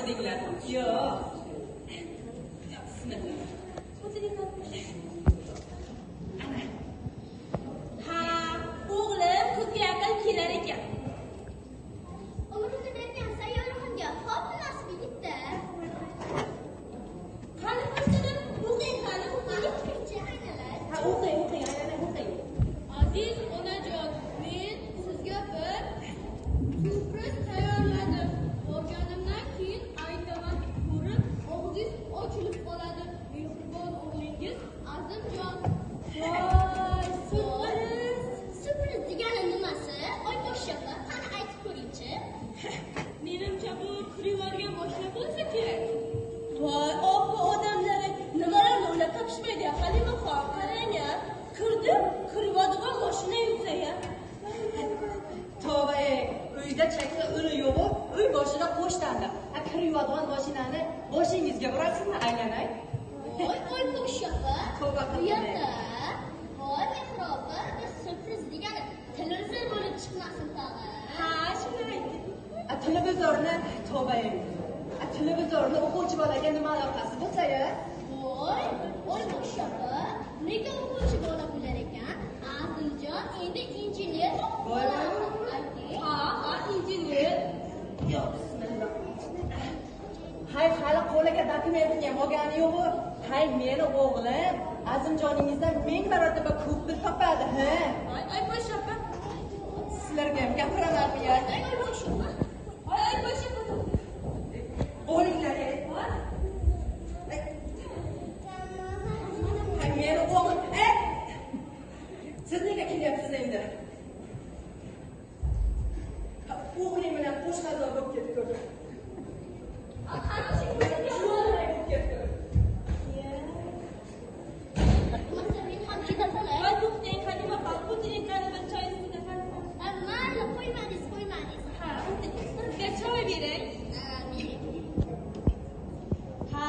dedinglar? Yo'q. Bismillah. Ha, o'g'lim kuzga yaqin kelar ekan. Umrimda bergan sayyoraxonga xo'p munosib yigitda. Qani ko'rsadim, o'qing qani o'qing. Aynalar. Ha, o'qing, aylanay o'qing. Aziz onajon, men sizga bir syurpriz tayyorladim. Borganimdan keyin aytaman, ko'rib og'zingiz ochilib qoladi. Mehribon o'g'lingiz Azimjon. Voy, sürpriz. Sürpriz degani nimasi? Oy boshlig'i, qani aytib ko'ring-chi. Menimcha bu kirib boshliq bo'lsa kerak. Voy, oppa odamlari nimalarni o'ylab topishmaydi ya, Halimaxon, qarang-a. Kirib mashina yursa-ya. Tavba, uyda chaksa uni yo'q, uy boshida qo'shtandi. Kirayotgan mashinani boshingizga urasizmi, aylanay? Voy boshlig'i. Tavba Bu qilmang. yerda voy mehrobi, bir sürpriz degani televizor bo'lib chiqmasin tag'in. Ha, shuni aytdim. Televizorni, tavba, televizorni o'quvchi bolaga nima aloqasi bo'lsa-ya? Voy boshlig'i, nega o'quvchi bola bo'lar ekan? Azimjon endi injener bo'ladi. Ha, injener. Yo, bismillah. Hay, hali qo'liga dokumentni ham olgani yo'q. Hay, meni o'g'lim Azimjoningizdan 1000 marotaba ko'p pul topadi, ha? Ay, boshqa. Sizlarga ham gapiramanmi ya? Voy boshlig'i. Ay, boshqa. O'linglar, hay, meni o'g'lim, siz nega kelyapsiz endi? O'g'lim bilan qo'sh qazo bo'lib ketdi. Masalan, ham keta qolay. Ay, to'xtang, Halimaxon, o'tiringlar, bir choy ichsin. Mayli, qo'ymadingiz. Ha, sizga choy beray. Ha,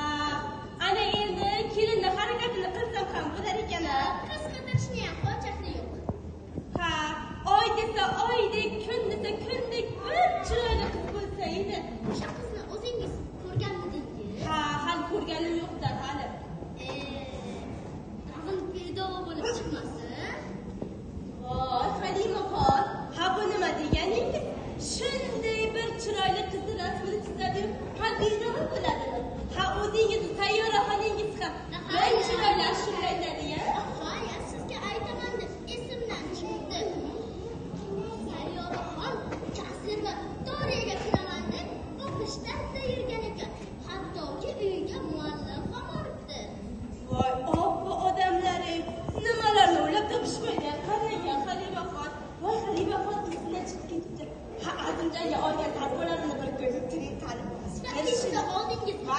ana endi kelinni harakatini qilsam ham bo'lar ekan-a. Qiz qidirishni ham hojati yo'q. Ha, oy desa oydek, kun desa kundek bir chiroyli qiz bo'lsa edi. O'sha qizni o'zingiz ko'rganmidingiz? Ha, hali ko'rganim yo'q-da hali. Tag'in bedova bo'lib chiqmasin. Voy, Halimaxon, ha bu nima deganingiz? Shunday bir chiroyli qizni rasmini chizadi, ha bedova bo'ladimi? Ha, o'zingiz sayyoraxoningiz ham bir chiroyli ashulaydadi-ya. Voy, sizga aytaman deb esimdan chiqdi. Sayyoraxon kasrda Doriyaga kiraman deb o'qishda yurgan ekan. Hattoki uyga muallim ham olibdi. Voy, oppa odamlari nimalarni o'ylab topishmaydi. Qarang-a, Halimaxon. Voy, Halimaxon esidan chiqib ketibdi. Ha, Azimjonga olgan tadbirlarini bir ko'rib turing, qani. Sifatida oldingiz. Ha,